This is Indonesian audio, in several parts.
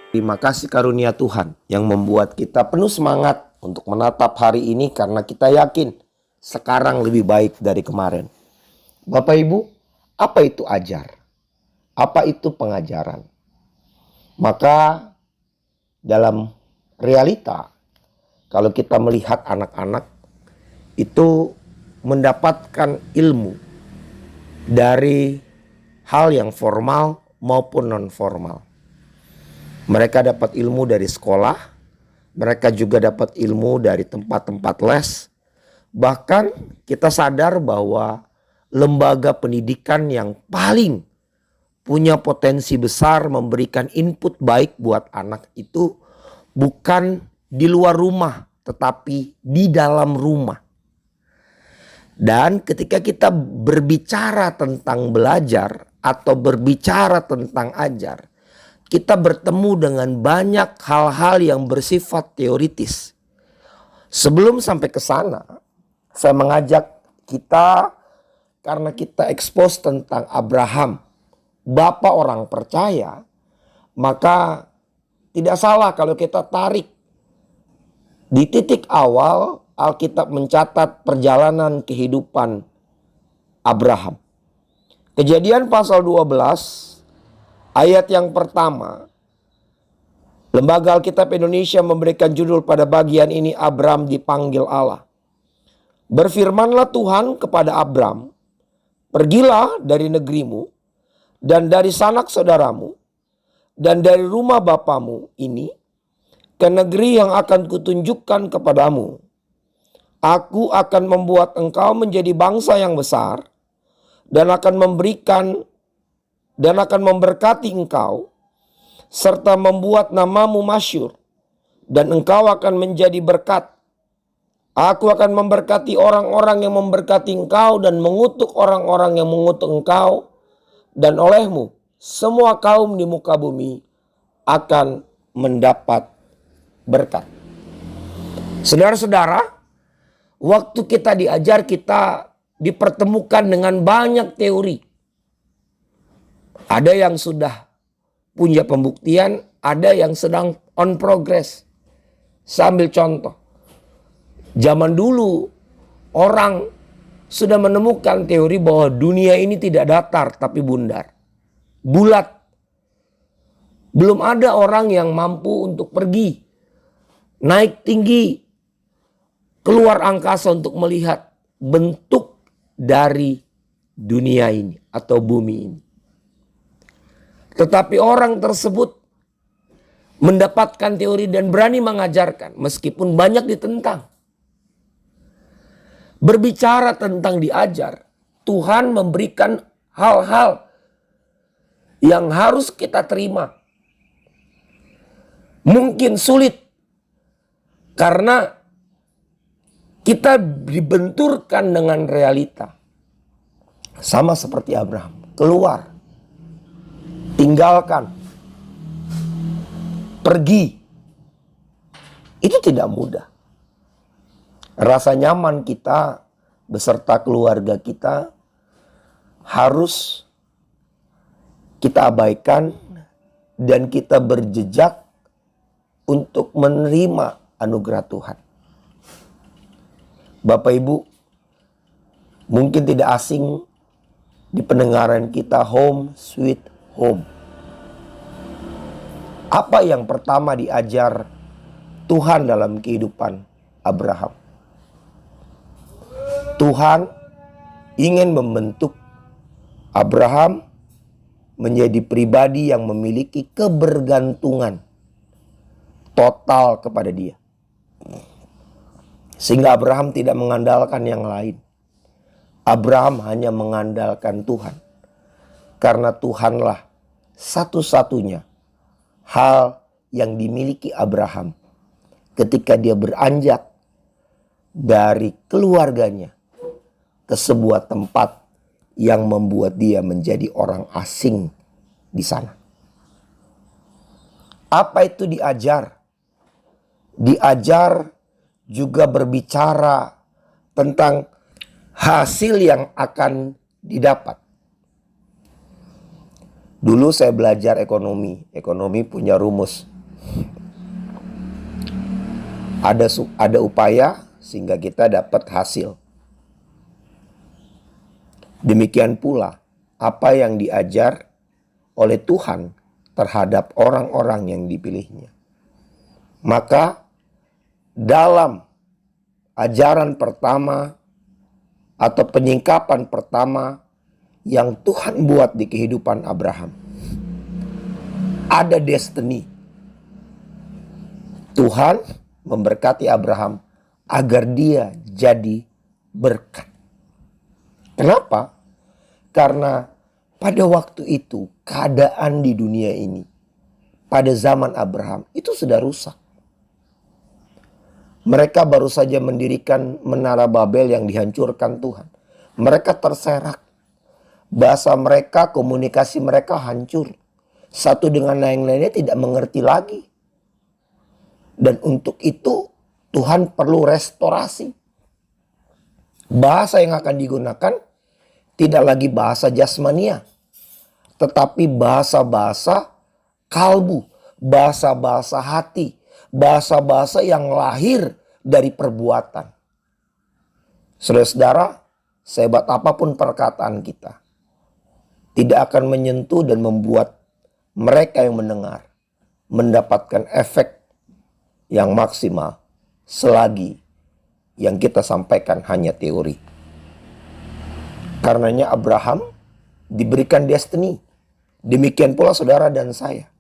Terima kasih karunia Tuhan yang membuat kita penuh semangat untuk menatap hari ini karena kita yakin sekarang lebih baik dari kemarin. Bapak Ibu, apa itu ajar? Apa itu pengajaran? Maka dalam realita, kalau kita melihat anak-anak itu mendapatkan ilmu dari hal yang formal maupun non formal. Mereka dapat ilmu dari sekolah, mereka juga dapat ilmu dari tempat-tempat les. Bahkan kita sadar bahwa lembaga pendidikan yang paling punya potensi besar memberikan input baik buat anak itu bukan di luar rumah, tetapi di dalam rumah. Dan ketika kita berbicara tentang belajar atau berbicara tentang ajar, kita bertemu dengan banyak hal-hal yang bersifat teoritis. Sebelum sampai ke sana, saya mengajak kita karena kita expose tentang Abraham, Bapak orang percaya, maka tidak salah kalau kita tarik di titik awal Alkitab mencatat perjalanan kehidupan Abraham. Kejadian pasal 12 ayat yang pertama, Lembaga Alkitab Indonesia memberikan judul pada bagian ini, Abram dipanggil Allah. Berfirmanlah Tuhan kepada Abram, pergilah dari negerimu dan dari sanak saudaramu dan dari rumah bapamu ini ke negeri yang akan kutunjukkan kepadamu. Aku akan membuat engkau menjadi bangsa yang besar dan akan memberkati engkau, serta membuat namamu masyhur, dan engkau akan menjadi berkat. Aku akan memberkati orang-orang yang memberkati engkau dan mengutuk orang-orang yang mengutuk engkau, dan olehmu semua kaum di muka bumi akan mendapat berkat. Saudara-saudara, waktu kita diajar, kita dipertemukan dengan banyak teori. Ada yang sudah punya pembuktian, ada yang sedang on progress. Saya ambil contoh. Zaman dulu orang sudah menemukan teori bahwa dunia ini tidak datar tapi bundar. Bulat. Belum ada orang yang mampu untuk pergi, naik tinggi, keluar angkasa untuk melihat bentuk dari dunia ini atau bumi ini. Tetapi orang tersebut mendapatkan teori dan berani mengajarkan meskipun banyak ditentang. Berbicara tentang diajar, Tuhan memberikan hal-hal yang harus kita terima. Mungkin sulit karena kita dibenturkan dengan realita. Sama seperti Abraham, keluar, tinggalkan, pergi. Itu tidak mudah. Rasa nyaman kita beserta keluarga kita harus kita abaikan dan kita berjejak untuk menerima anugerah Tuhan. Bapak Ibu, mungkin tidak asing di pendengaran kita home sweet home. Apa yang pertama diajar Tuhan dalam kehidupan Abraham? Tuhan ingin membentuk Abraham menjadi pribadi yang memiliki kebergantungan total kepada Dia. Sehingga Abraham tidak mengandalkan yang lain. Abraham hanya mengandalkan Tuhan. Karena Tuhanlah satu-satunya hal yang dimiliki Abraham ketika dia beranjak dari keluarganya ke sebuah tempat yang membuat dia menjadi orang asing di sana. Apa itu diajar? Diajar juga berbicara tentang hasil yang akan didapat. Dulu saya belajar ekonomi. Ekonomi punya rumus. Ada upaya sehingga kita dapat hasil. Demikian pula apa yang diajar oleh Tuhan terhadap orang-orang yang dipilihnya. Maka dalam ajaran pertama atau penyingkapan pertama yang Tuhan buat di kehidupan Abraham, ada destiny. Tuhan memberkati Abraham agar dia jadi berkat. Kenapa? Karena pada waktu itu keadaan di dunia ini pada zaman Abraham itu sudah rusak. Mereka baru saja mendirikan menara Babel yang dihancurkan Tuhan. Mereka terserak. Bahasa mereka, komunikasi mereka hancur. Satu dengan yang lainnya tidak mengerti lagi. Dan untuk itu Tuhan perlu restorasi. Bahasa yang akan digunakan tidak lagi bahasa jasmania, tetapi bahasa-bahasa kalbu, bahasa-bahasa hati, bahasa-bahasa yang lahir dari perbuatan. Saudara-saudara, sehebat apapun perkataan kita, tidak akan menyentuh dan membuat mereka yang mendengar mendapatkan efek yang maksimal selagi yang kita sampaikan hanya teori. Karenanya Abraham diberikan destiny. Demikian pula saudara dan saya.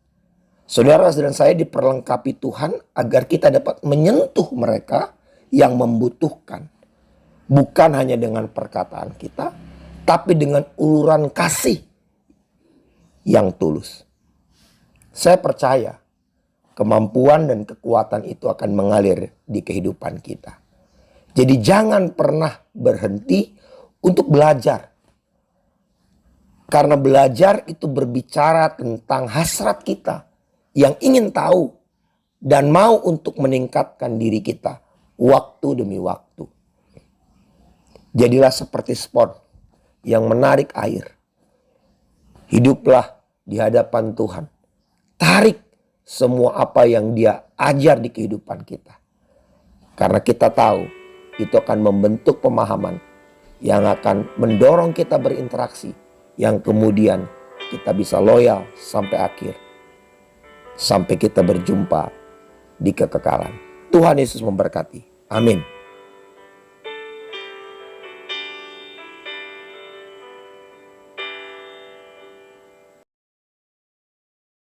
Saudara dan saya diperlengkapi Tuhan agar kita dapat menyentuh mereka yang membutuhkan. Bukan hanya dengan perkataan kita, tapi dengan uluran kasih yang tulus. Saya percaya kemampuan dan kekuatan itu akan mengalir di kehidupan kita. Jadi jangan pernah berhenti untuk belajar. Karena belajar itu berbicara tentang hasrat kita yang ingin tahu dan mau untuk meningkatkan diri kita waktu demi waktu. Jadilah seperti spot yang menarik air. Hiduplah di hadapan Tuhan. Tarik semua apa yang Dia ajar di kehidupan kita. Karena kita tahu itu akan membentuk pemahaman yang akan mendorong kita berinteraksi, yang kemudian kita bisa loyal sampai akhir. Sampai kita berjumpa di kekekalan. Tuhan Yesus memberkati. Amin.